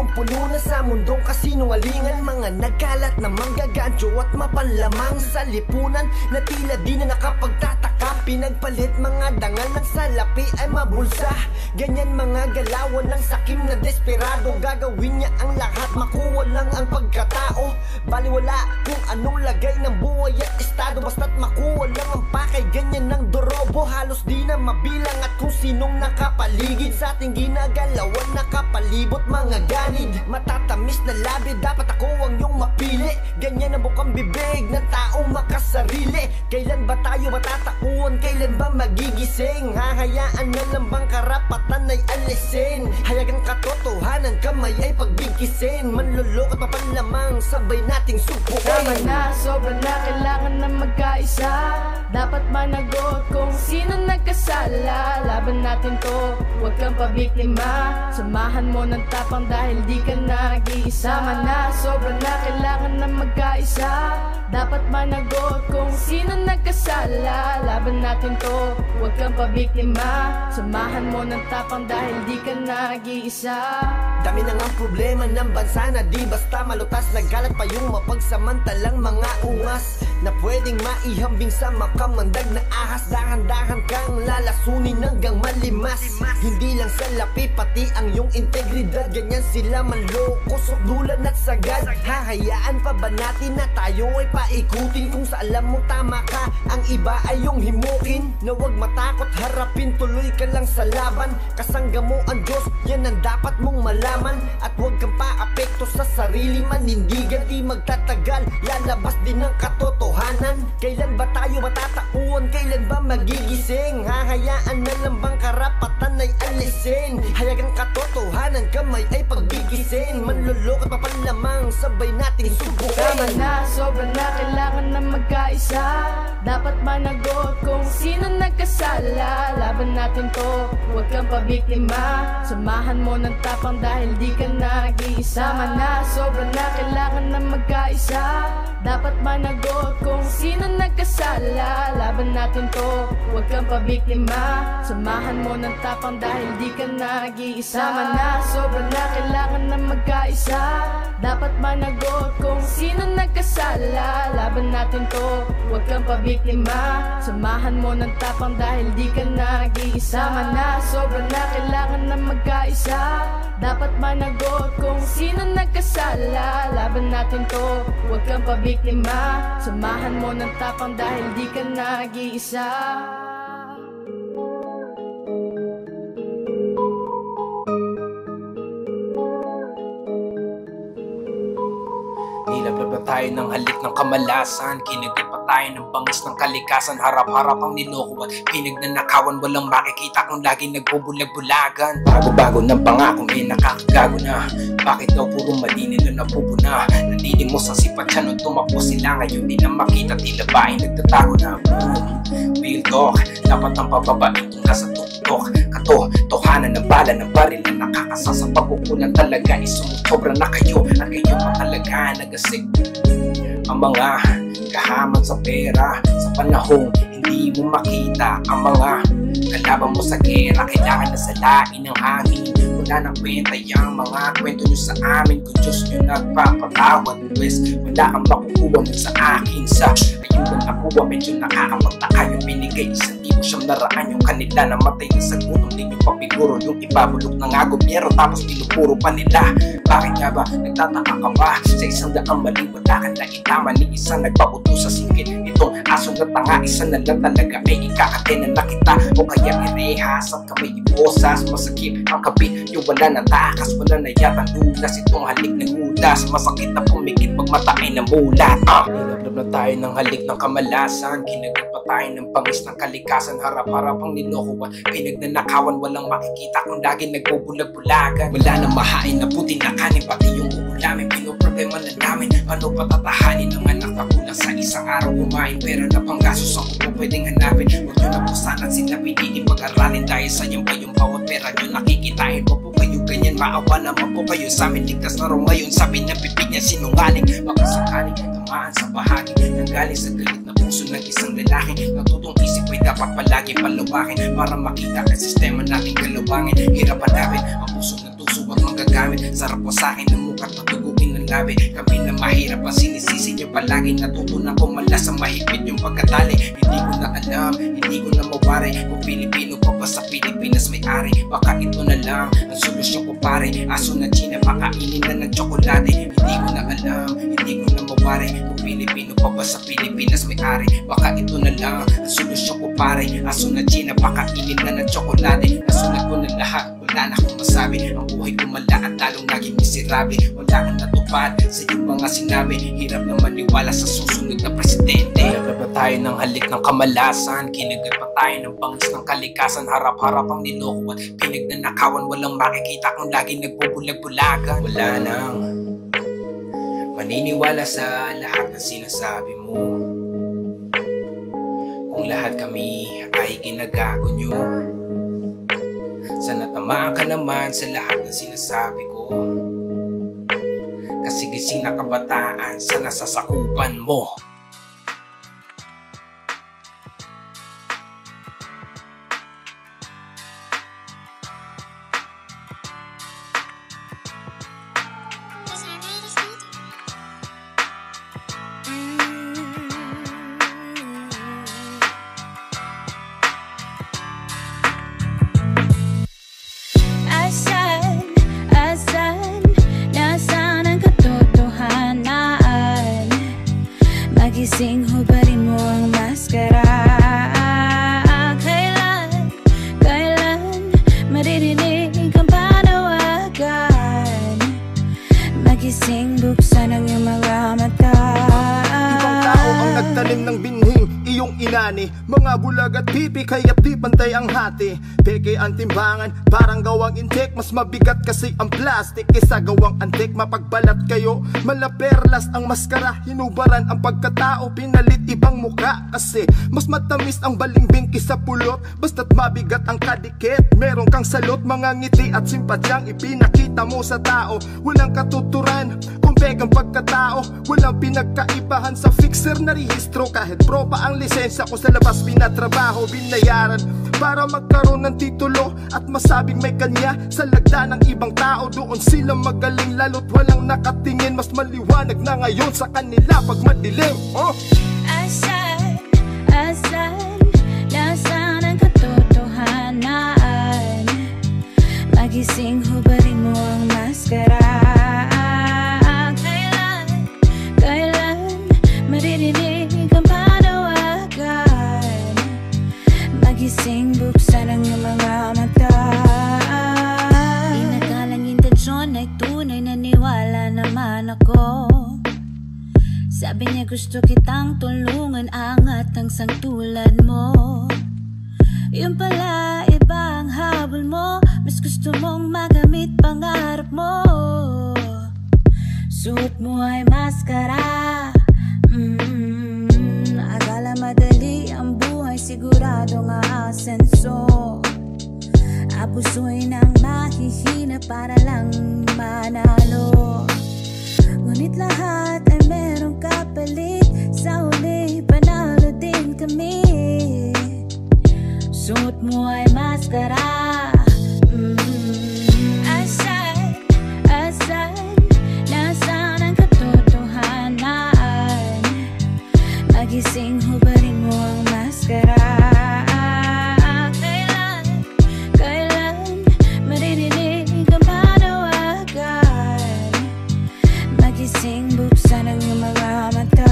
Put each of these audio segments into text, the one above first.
punong-puno na sa mundong kasinungalingan. Mga nagkalat na manggagancho at mapanlamang sa lipunan na tila di na nakapagtataka. Pinagpalit mga dangal ng salapi ay mabulsa. Ganyan mga galawan ng sakim na desperado. Gagawin niya ang lahat, makuha lang ang pagkatao. Baliwala kung anong lagay ng buhay at estado, basta't makuha lang ang pakay. Ganyan ng dorobo, halos di na mabilang at kung sinong nakapaligid sa ating ginagalawan, nakapalibot mga ganid. Matatamis na labi, dapat ako ang iyong mapili. Ganyan ang bukang bibig ng taong makasarili. Kailan ba tayo matatauhan? Kailan ba magigising? Hahayaan na lang bang karapatan ay alisin? Hayagang katotohanan, kamay ay pagbigisin. Manlulok at mapanlamang, sabay nating subukin. Tama na, sobra na, kailangan na magkaisa. Dapat managot kung sino nagkasala. Laban natin to, huwag kang pabiktima. Samahan mo ng tapang dahil di ka nag-iisa. Tama na, sobra na, kailangan na magkaisa. Dapat managot kung sino nagkasala. Laban natin to, huwag kang pabiktima. Samahan mo ng tapang dahil di ka nag-iisa. Dami na ngang problema ng bansa na di basta malutas. Nagkalat pa yung mapagsamantalang mga ungas na pwedeng maihambing sa makamandag na ahas. Dahan-dahan kang lalasunin hanggang malimas. Hindi lang sa lapi, pati ang iyong integridad. Ganyan sila manloko, sukdulan at sagad. Hahayaan pa ba natin na tayo ay paikutin? Kung sa alam mo tama ka, ang iba ay yung himukin. Na huwag matakot, harapin, tuloy ka lang sa laban. Kasangga mo ang Diyos, yan ang dapat mong malaman. At huwag kang paapekto sa sarili, manindigan. Di magtatagal, lalabas din ang katotohanan. Kailan ba tayo matatauhan? Kailan ba magigising? Hahayaan na lang bang karapatan ay alisin? Hayagang katotohanan, kamay ay pagbigisin. Manlulok at mapanlamang, sabay nating subukin. Tama na, sobra na, kailangan na magkaisa. Dapat managot kung sino nagkasala. Laban natin to, huwag kang pabiktima. Samahan mo ng tapang dahil di ka nag-iisa. Tama na, sobra na, kailangan na magkaisa. Dapat managot kung sino nagkasala. Laban natin to, huwag kang pabiktima. Samahan mo ng tapang dahil di ka nag-iisa. Tama na, sobra na, kailangan na magkaisa. Dapat managot kung sino nagkasala. Laban natin to, huwag kang pabiktima. Samahan mo ng tapang dahil di ka nag-iisa. Tama na, sobra na, kailangan na magkaisa. Dapat managot kung sino nagkasala. Laban natin to, huwag kang pabiktima. Samahan mo ng tapang dahil di ka nag-iisa. Nilablab na tayo ng halik ng kamalasan. Kinagat pa tayo ng bangis ng kalikasan. Harap-harap ang niloko at pinagnanakawan. Walang makikita kung laging nagbubulag-bulagan. Bago-bago ng pangako may nakakagago na. Bakit daw puro mali nila napupuna? Nanlilimos ang sipat siya nung tumakbo sila. Ngayon di na makita, tila ba ay nagtatago na. Real talk, dapat ang pababain kung nasa tuktok. Katotohanan ng bala ng baril na nakakasa sa pagkukunan talaga. Isumusobra na kayo at kayo pa talaga nagasik. Ang mga kahaman sa pera sa panahong hindi mo makita. Ang mga kalaban mo sa gera kailangan na salain ng hangin. Wala nang kwenta yung mga kwento nyo sa amin. Kung Diyos nyo nagpapatawad, pues wala kang makukuha nun sa akin. Sa ayudan nakuha, medyo nakakapagtaka yung binigay. 1,000 naraan yung kanila namatay na sa gutom. Di nyo papiguro yung ibabulok ng gobyerno tapos pinupuro pa nila. Bakit nga ba nagtataka ka ba? Sa 100 mali wala ka na itama ni isa nagpaputo sa singkit. Itong aso na tanga, isa na lang talaga ay ikakatena na kita. O kaya irehas at kamay ibosas. Masakit ang kapit yung wala na takas. Wala na yata lunas itong halik ng hudas. Masakit na pumikit pag mata ay namulat. Nilablab na tayo ng halik ng kamalasan. Kinagat pa tayo ng pangis ng kalikasan. Harap-harap ang niloko at pinagnanakawan. Walang makikita kung laging nagbubulag-bulagan. Wala na mahain na puti na kanin. Pati yung uulamin pinoproblema na namin. Paano patatahanin ng anak na kulang sa isang araw kumain? Pera na pang gasos ang upo pwedeng hanapin. Huwag nyo na po sana sila pinili pag-aralin. Dahil sa yung pa yung bawat pera nyo nakikitain pa po kayo ganyan. Maawa naman po kayo sa amin. Ligtas na rin ngayon sabi ng pipi niya sinungaling. Baka sakaling tamaan sa bahagi nanggaling sa galit na puso ng isang lalaki. Natutong isip ay dapat palagi palawakin para makita ang sistema nating galawangin. Hirap hanapin ang puso ng tuso at magagamit. Sarap po sa'kin ng muka't matugugin ng labi. Kami na mahirap ang sinisisi nyo palagi. Natutunan ko malas ang mahigpit yung pagkatali. Hindi ko na alam, hindi ko na mawari kung Pilipino pa ba sa Pilipinas may-ari. Baka ito na lang ang solusyon ko pare. Aso na China, pakainin na ng tsokolate. Hindi ko na alam, hindi ko na mawari kung Pilipino pa ba sa Pilipinas may-ari. Baka ito na lang ang solusyon ko pare. Aso na China, pakainin na ng tsokolate. Nasunod ko na lahat, wala na akong masabi. Ang buhay ko mala at lalong naging miserable. Wala kang natupad sa iyong mga sinabi. Hirap na maniwala sa susunod na presidente. Hirap na tayo ng halik ng kamalasan. Kinagat pa tayo ng bangis ng kalikasan. Harap-harap ang niloko at pinagnanakawan. Walang makikita kung lagi nagbubulag-bulagan. Wala nang maniniwala sa lahat ng sinasabi mo. Kung lahat kami ay ginagago nyo, sana tamaan ka naman sa lahat ng sinasabi ko. Kasi gising na kabataan sa nasasakupan mo. Gising, hubarin mo ang maskara. Kailan maririnig ang panawagan? Magising, buksan ang iyong mga mata. Ibang tao ang nagtanim ng binhing iyong inani. Mga bulag at pipi, kaya't di pantay ang hati. Peke ang timbangan, parang gawang intek. Mas mabigat kasi ang plastic kaysa gawang antik. Mapagbalat kayo, malaperlas ang maskara. Hinubaran ang pagkatao, pinalit ibang muka. Kasi mas matamis ang balimbing kaysa pulot. Basta't mabigat ang kadikit, meron kang salot. Mga ngiti at simpatyang ipinakita mo sa tao. Walang katuturan kung pegang pagkatao. Walang pinagkaibahan sa fixer na rehistro. Kahit pro pa ang lisensya ko sa labas, pinatrabaho, binayaran para magkaroon ng titulo at masabing may kanya. Sa lagda ng ibang tao, doon sila magaling, lalo't walang nakatingin. Mas maliwanag na ngayon sa kanila pag madilim. Asan, nasaan ang katotohanan? Magising, hubarin mo ang maskara. Kailan maririnig ang panawagan? Magising, buksan ang iyong mga mata. Inakalang intensyon ay tunay, naniwala naman ako. Sabi niya gusto kitang tulungan, angat ang sangtulad mo. Yun pala, iba ang habol mo. Mas gusto mong magamit pangarap mo. Suot mo ay maskara. Akala madali ang buhay, siguradong aasenso. Apuso'y nang mahihina para lang manalo. Ngunit lahat ay merong kapalit. Sa huli, panalo din kami. Suot mo ay maskara. Asan, nasaan ang katotohanan? Magising, hubarin mo ang maskara. Kailan maririnig ang panawagan? Magising, buksan ang iyong mga mata.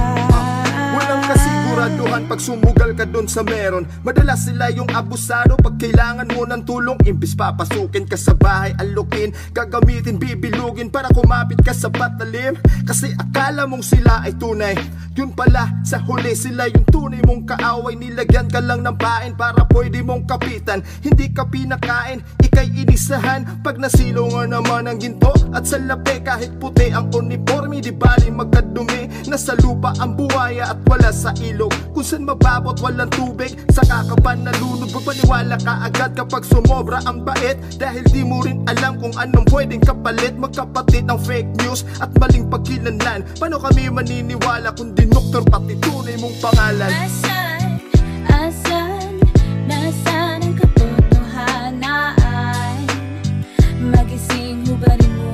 Walang kasiguraduhan pag sumugal ka dun sa meron. Madalas sila yung abusado pag kailangan mo ng tulong. Imbis papasukin ka sa bahay, alukin, gagamitin, bibilugin para kumapit ka sa patalim. Kasi akala mong sila ay tunay, yun pala sa huli sila yung tunay mong kaaway. Nilagyan ka lang ng pain para pwede mong kapitan. Hindi ka pinakain, ikay inisahan. Pag nasilungan naman ang ginto at salapi, kahit puti ang uniforme, di bali magkadumi. Nasa lupa ang buhaya at wala sa ilog. Kung saan mababot walang tubig, saka ka ba nalunod? Magpaniwala ka agad kapag sumobra ang bait, dahil di mo rin alam kung anong pwedeng kapalit. Magkapatid ang fake news at maling pagkilanlan. Paano kami maniniwala kung dinoktor pati tunay mong pangalan? Asan, nasaan ang katotohanan? Magising, hubarin mo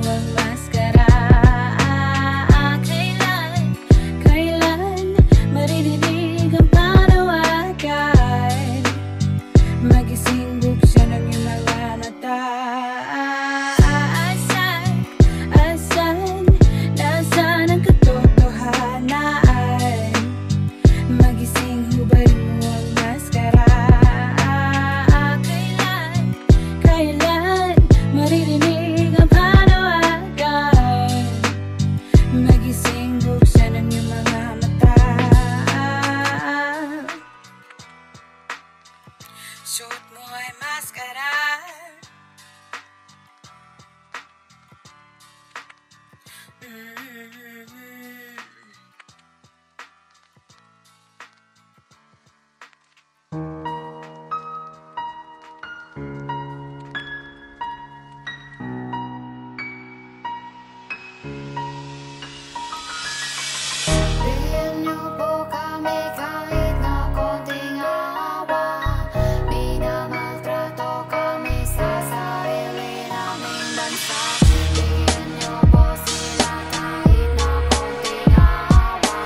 Muling buksan ang iyong mga mata. Suot mo ay maskara. Bigyan niyo po kami kahit na konting awa. Minamaltrato kami sa sarili naming bansa. Bigyan niyo po sila kahit na konting awa.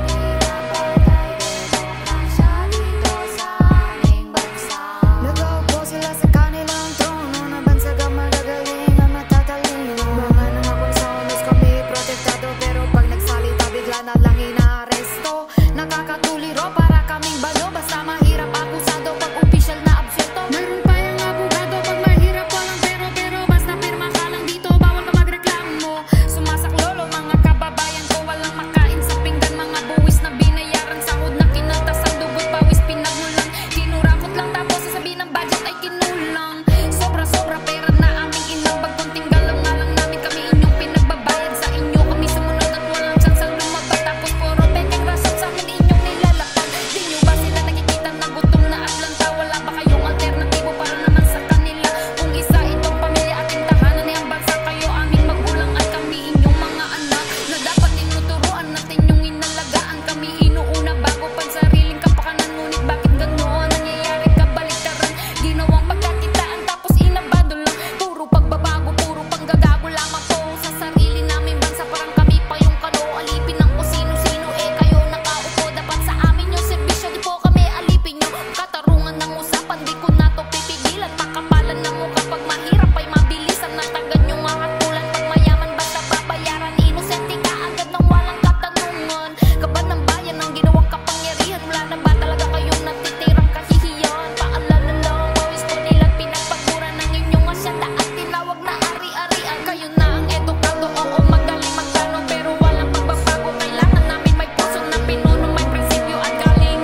Pinapatay demokrasya dito sa aming bansa. Nagaupo sila sa kanilang trono na bansagang magagaling ang matatalino. Mga nangakonsonos kami protektado, pero pag nagsalita bigla na lang inaaresto. Nakakatuliro para kaming balo, basta mahirap akusado pag opisyal na absuelto. Meron pa yung abogado pag mahirap walang pero basta pirma ka lang dito, bawal ka magreklamo. Sumasaklolo mga kababayan ko, walang makain sa pinggan. Mga buwis na binayaran, sahod na kinaltas, ang dugot pawis pinagmulan. Kinurakot lang tapos sasabihin ng budget ay kinulang. Sobra pera na aming inambag, konting galang nga lang namin kami inyong pinagbabayad. Sa inyo kami sumunod at walang tsansang lumabag. Tapos puro penyang rason sa amin inyong nilalapag. Di nyo ba sila nakikita na gutom na atlanta? Wala ba kayong alternatibo para naman sa kanila? Kung isa itong pamilya ating tahanan ay ang bansa, kayo aming magulang at kami inyong mga anak, na dapat tinuturuan natin yung inalagaan. Kami inuuna bago pansariling kapakanan, ngunit bakit ganoon nangyayari? Kabaliktaran, ginawang pagkakitaan tapos inabado lang. Puro pagbabago, puro panggagago lamang po sa sarili namin bansa. Parang kami pa yung kano, alipin ng kung sino-sino. Kayo nakaupo, dapat sa amin yung serbisyo, di po kami alipin nyo. Katarungan ng usapan, di ko na to pipigilan. Pakapalan ng mukha pag mahirap ay mabilisan. Natagad yung mga hatulan pag mayaman, basta babayaran. Inosente ka agad nang walang katanungan. Kaban ng bayan ang ginawang kapangyarihan. Wala na ba talaga kayong natitirang kahihiyan? Paalala lang, pawis ko nila't pinagpagmura ng inyong asyenda at tinawag na ari-arian. Kayo na ang edukado, oo magaling magkano, pero walang pagbabago. Kailangan namin may puso na pinuno, may prinsipyo at galing.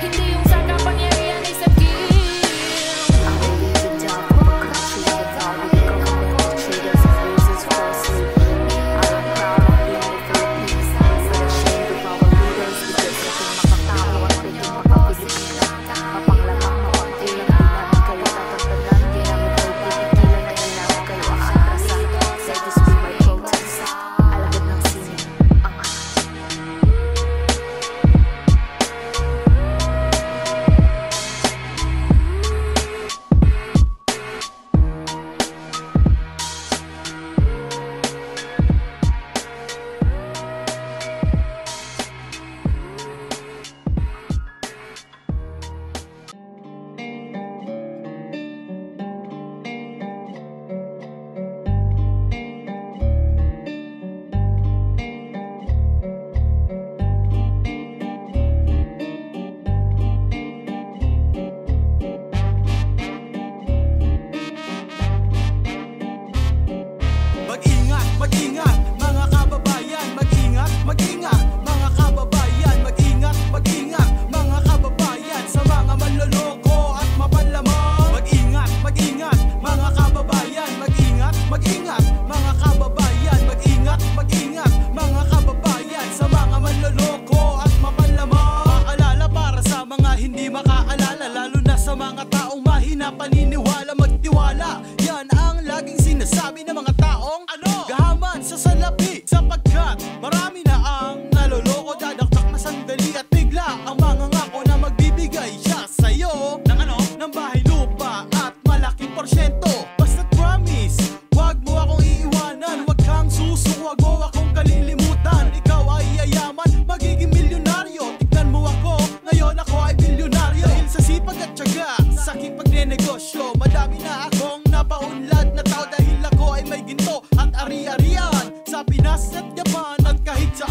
Hindi yung sa kapangyarihan ay sa skill. Mag-ingat mga kababayan, mag-ingat mga kababayan, mag-ingat mga kababayan sa mga manloloko at mapanlamang. Mag-ingat mga kababayan, mag-ingat mga kababayan, mag-ingat mga kababayan sa mga manloloko at mapanlamang. Paalala para sa mga hindi makaalala, lalo na sa mga taong mahina paniniwala. Magtiwala, yan ang laging sinasabi ng mga taong gahaman sa salapi, sapagkat marami na ang naloloko. Dadaktak na sandali at bigla ang mga ngako na magbibigay siya sa'yo ng bahay, lupa at malaking porsyento. Basta't promise, wag mo akong iiwanan, wag kang susuko, wag mo akong kalilimutan. Ikaw ay yayaman, magiging milyonaryo. Tignan mo ako, ngayon ako ay bilyonaryo. Dahil sa sipag at tiyaga, sa aking pagnenegosyo, madami na akong napaunlad na tao. Dahil ako ay may ginto at ari-arian sa Pinas at Japan at kahit sa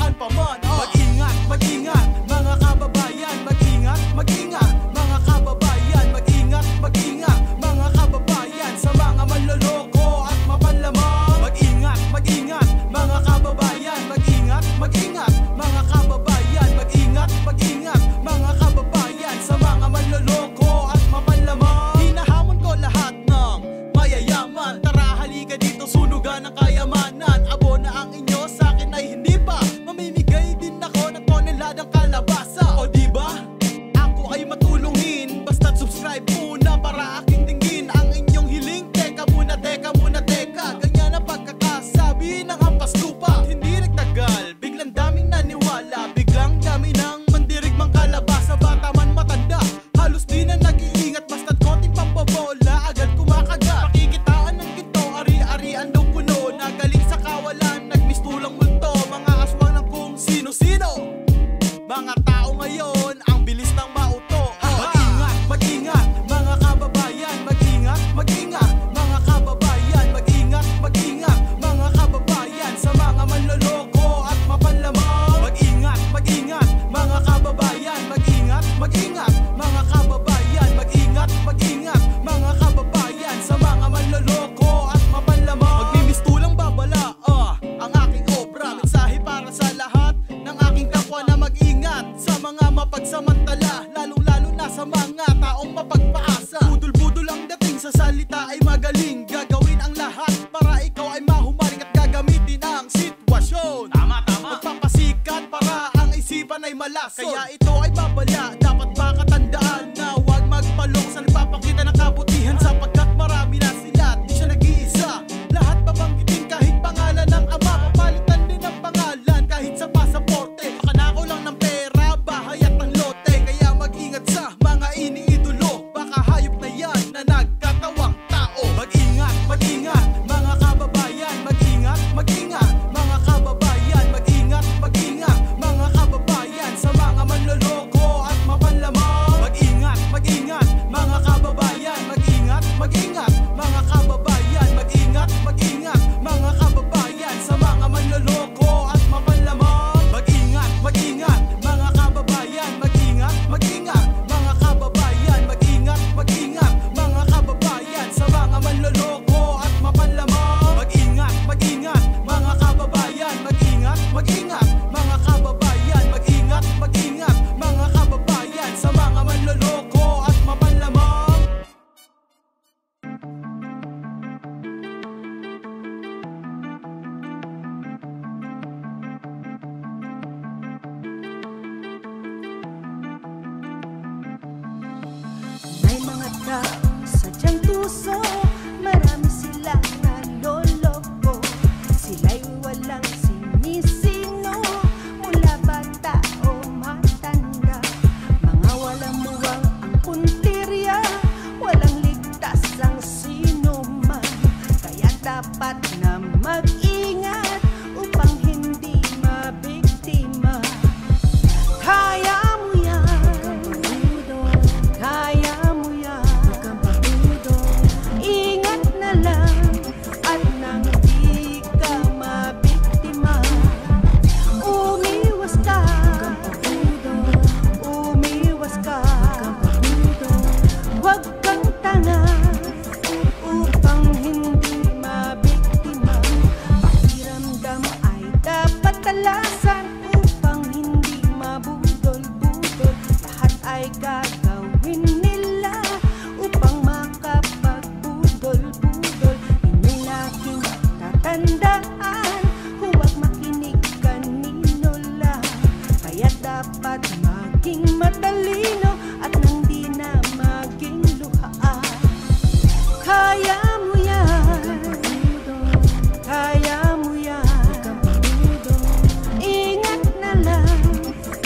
mga mapagsamantala, lalong-lalo na sa mga taong mapagpaasa. Budol-budol ang dating sa salita ay magaling, gagawin ang lahat para ikaw ay mahumaling at gagamitin ang sitwasyon. Tama. Magpapasikat para ang isipan ay malason, kaya ito ay babala. Dapat makatandaan na huwag magpalong sa nagpapakita ng kabutihan, sapagkat marami na sila at di siya nag-iisa. Lahat babanggitin kahit pangalan ng ama, papalitan din ang pangalan kahit sa pasaporte. Makanakaw lang ng pera, bahay at ng lote, kaya mag-ingat sa mga iniidolo. Baka hayop na yan na nagkatawang tao. Mag-ingat, mga kababayan. Mag-ingat, mga kababayan. Mag-ingat, mga kababayan, sa mga manloloko at mapanlamang. Mag-ingat, mga kababayan. Mag-ingat, mga kababayan. Mag-ingat, mga kababayan, sa mga manloloko at mapanlamang. Mag-ingat, mga kababayan. Mag-ingat, mga kababayan. Mag-ingat, mga kababayan, sa mga manloloko at mapanlamang. Mag-ingat, mga kababayan. Mag-ingat, mga kababayan. Mag-ingat, mga kababayan, sa mga manloloko at mapanlamang. May mga tao sadyang tuso, marami silang naloloko. Sila'y walang sinisino, mula bata o matanda. Mga walang muwang ang puntirya, walang ligtas ang sino man. Kaya dapat na mag-ingat upang hindi mabiktima. Kaya mo yan, kaya mo yan. Ingat na lang at nang di ka mabiktima. Umiwas ka, huwag kang tanga upang hindi mabiktima. Pakiramdam ay dapat talasan upang hindi mabudol-budol. Lahat ay gagawin nila upang makapagbudol-budol. Inyong laging tatandaan, huwag makinig kanino lang. Kaya dapat maging matalino at nang di na maging luhaan. Kaya mo yan, kaya mo yan. Ingat na lang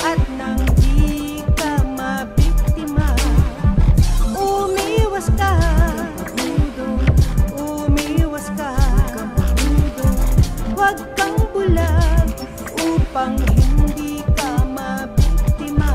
at nang di ka mabiktima. Umiwas ka, huwag kang bulag upang hindi ka mabiktima.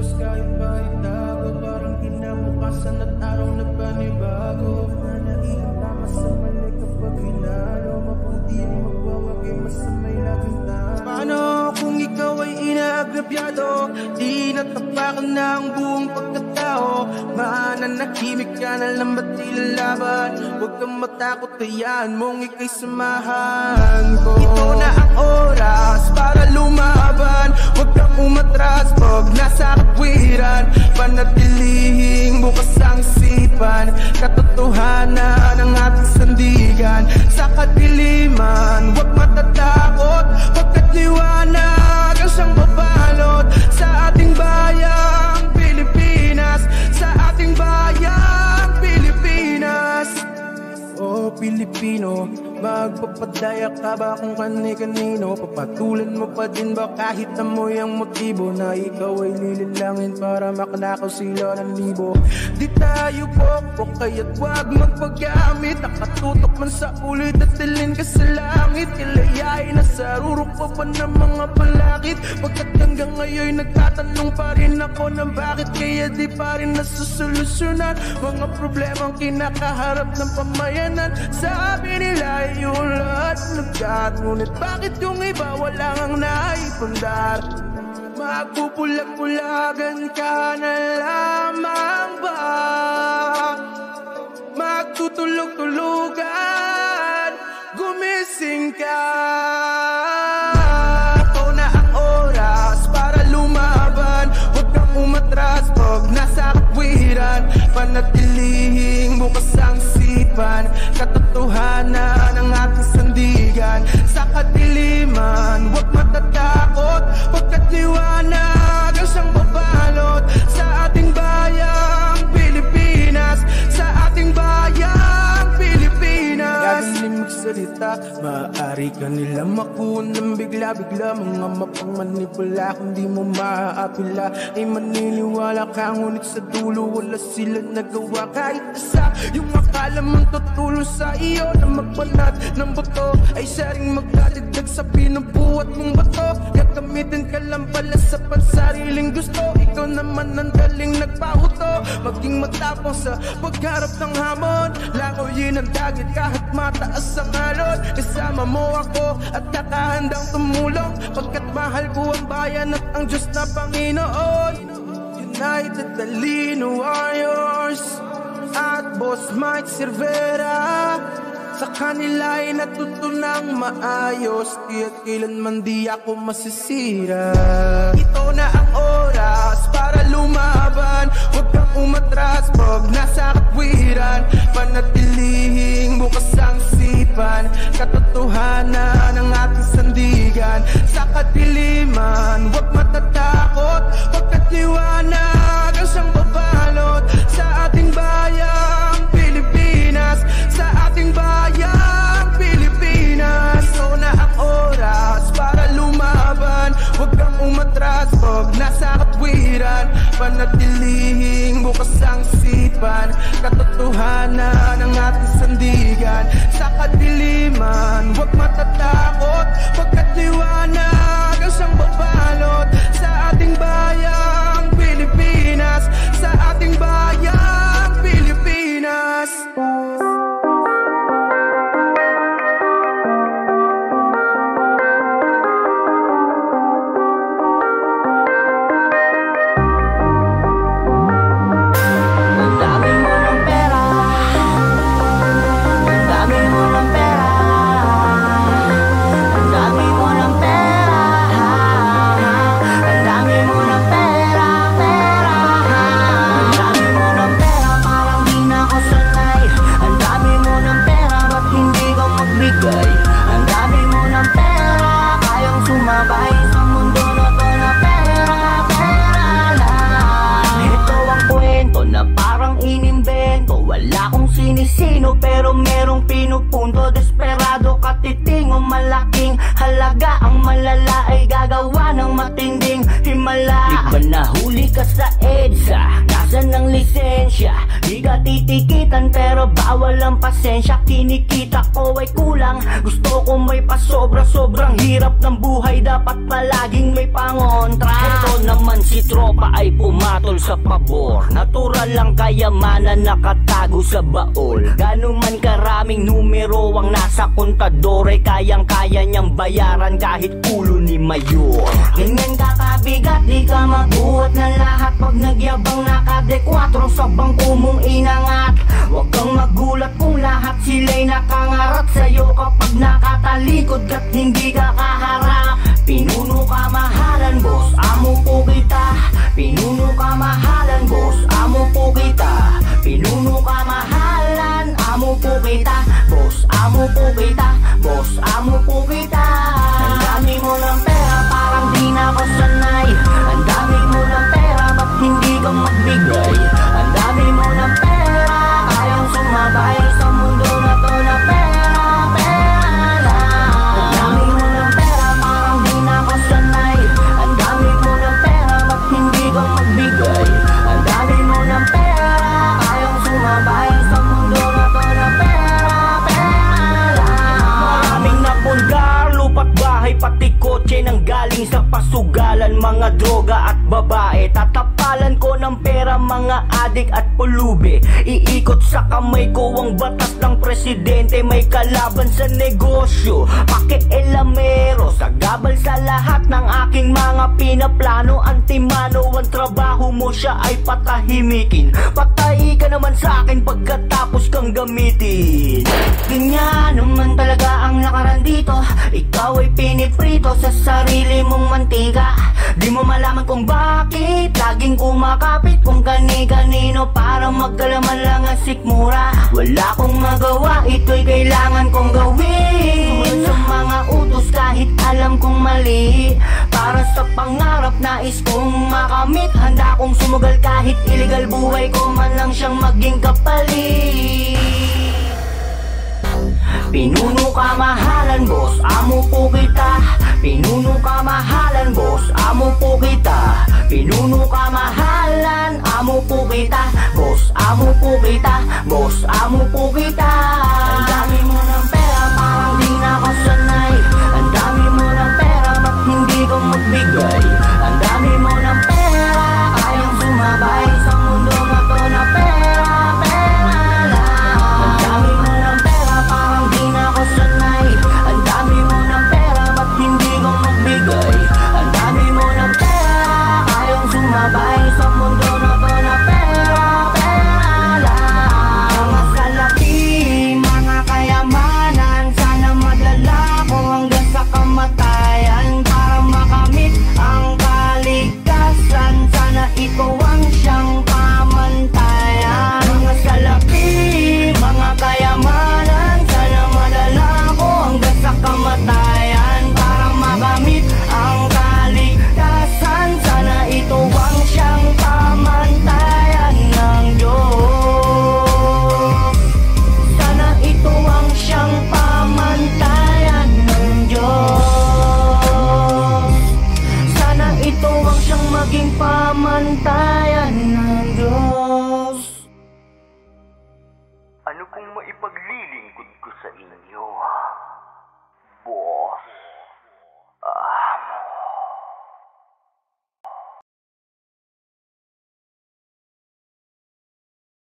Tapos kahit pa itago, parang kinabukasan at araw na panibago. Nanailang tama sa mali kapag hinalo, mabuti ang magwawag ay masamay laging tao. Paano kung ikaw ay inaagrabyado, di natapakan na ang buong pagkatao? Mananahimik ka na lang ba't ilalaban? Huwag kang matakot, kayaan mong ika'y samahan ko. Ito na ang oras para lumaban, huwag kang umatras pag nasa katwiran. Panatilihing bukas ang isipan, katotohanan ang ating sandigan. Sa kadiliman, huwag matatakot, pagkat liwanag ang siyang babalot sa ating bayang Pilipinas, sa ating bayang Pilipinas. Oh Pilipino, magpapadaya ka ba kung kani-kanino? Papatulan mo pa din ba kahit amoy ang motibo na ikaw ay lililangin para makanakaw sila ng libo? Di tayo pokpok kaya't wag magpagamit, nakatutok man sa ulit at tilin ka sa langit. Kilayain na sa rurok pa ba ng mga palakit? Pagkat hanggang ngayon nagtatanong pa rin ako ng bakit, kaya di pa rin nasusolusyonan mga problemang kinakaharap ng pamayanan. Sabi nila ulat nagkat, ngunit bakit yung iba wala ngang naipundar? Magpupulag-pulagan ka na lamang ba? Magtutulog-tulugan, gumising ka. Ito na ang oras para lumaban, huwag kang umatras pag nasa katwiran. Panatilihing bukas ang isipan, katotohanan ang ating sandigan. Sa kadiliman, huwag matatakot, pagkat liwanag ang siyang babalot sa ating bayang Pilipinas, sa ating bayang Pilipinas. Gagaling magsalita, maaari ka nila makuha ng bigla-bigla. Mga mapangmanipula, kung di mo maaapila ay maniniwala ka, ngunit sa dulo wala sila nagawa. Kahit isa yung akala mong tutulong sa iyo na magbanat ng buto, ay siya ring magdadagdag sa binubuhat mong bato. Gagamitin ka lang pala sa pansariling gusto, ikaw naman ang daling nagpahuto. Maging matapang sa pagharap ng hamon, langoyin ang dagit kahit mataas ang alon. Kasama mo ako at kakahandang tumulong, pagkat mahal ko ang bayan at ang Diyos na Panginoon. United Talino Warriors at Boss Mike Cervera, sa kanila ay natutunang maayos, kaya't kailanman di ako masisira. Ito na ang oras para lumaban, huwag kang umatras pag nasa katwiran. Panatilihing bukas ang isipan, katotohanan ang ating sandigan. Sa kadiliman, huwag matatakot, pagkat liwanag ang siyang babalot sa ating bayang Pilipinas, sa ating bayang Pilipinas. Ito na ang oras para lumaban, huwag kang umatras pag nasa katwiran. Panatilihing bukas ang isipan, katotohanan ang ating sandigan. Sa kadiliman, huwag matatakot, pagkat liwanag ang siyang babalot sa ating bayang Pilipinas, sa ating bayang Pilipinas. Sino pero merong pinupunto, desperado katiting o malaking halaga. Ang malala ay gagawa ng matinding himala. Di ba nahuli ka sa EDSA? Nasaan ang lisensya? Di ka titikitan pero bawal ang pasensya. Kinikita ko ay kulang, gusto ko may pasobra. Sobrang hirap ng buhay, dapat palaging may pangontra. Ito naman si tropa ay pumatol sa pabor. Natural lang kayamanan nakatago sa baol. Gano'n man karaming numero ang nasa kontador, ay kayang-kaya niyang bayaran kahit ulo ni mayor. Ganyan kakabigat, di ka magbuhat ng lahat. Pag nagyabang nakadekwatro sa bangko mong inangat. Huwag kang magulat kung lahat sila'y nakangarap sa'yo kapag nakatalikod ka't hindi ka kaharap. Pinuno ka mahalan boss, amo po kita. Pinuno ka mahalan boss, amo po kita. Pinuno ka mahalan, amo po kita. Boss, amo po kita. Boss, amo po kita. Ang dami mo ng pera, parang di na ako sanay. Ang dami mo ng pera, ba't hindi ka magbigay? Ang dami mo ng pera, kayang sumabay sa mundo na to na pera, pera lang. Ang dami mo ng pera, parang di na ako sanay. Ang dami mo ng pera, ba't hindi ka magbigay? Ang dami mo ng pera, kayang sumabay sa mundo na to na pera, pera lang. Maraming napulgar, lupa't bahay, pati kotse nang galing sa pasugalan. Mga droga at babae, tatapalan ko ng pera, mga adik at pulubi. Iikot sa kamay ko ang batas ng presidente. May kalaban sa negosyo, pakialamero, sagabal sa lahat ng aking mga pinaplano. Antimano ang trabaho mo, siya ay patahimikin. Patay ka naman sa akin pagkatapos kang gamitin. Ganyan naman talaga ang lakaran dito. Ikaw ay piniprito sa sarili mong mantika. Di mo malaman kung bakit laging kumakapit kung kani-kanino para magkalaman lang ang sikmura. Wala kong magawa, ito'y kailangan kong gawin. Sumunod sa mga utos kahit alam kong mali. Para sa pangarap nais kong makamit. Handa kong sumugal kahit illegal, buhay ko man lang siyang maging kapalit. Pinuno ka mahalan boss, amo po kita. Pinuno ka mahalan boss, amo po kita. Pinuno ka mahalan, amo po kita. Boss, amo po kita. Boss, amo po kita. Ang dami mo ng pera, parang di na ako sanay. Ang dami mo ng pera, ba't hindi ko magbigay? Ang dami mo ng pera, kayang sumabay sa mundo na to na pera, pera lang. Ang dami mo ng pera, parang di na ako sanay. Ang dami mo ng pera, ba't hindi ko magbigay? Ang dami mo ng pera, kayang sumabay sa mundo na to na pera, pera lang. Mga salapi, mga kayamanan, sana madala ko hanggang sa kamatayan para makamit ang kaligtasan. Sana ikaw ang siyang pamantayan. Mga salapi, mga kayamanan, sana madala ko hanggang sa kamatayan para makamit ang kaligtasan. Sana ito ang siyang pamantayan ng Diyos. Sana ito ang siyang pamantayan ng Diyos. Sana ito ang siyang maging pamantayan ng Diyos. Ano kung maipaglilingkod ko sa inyo, boss?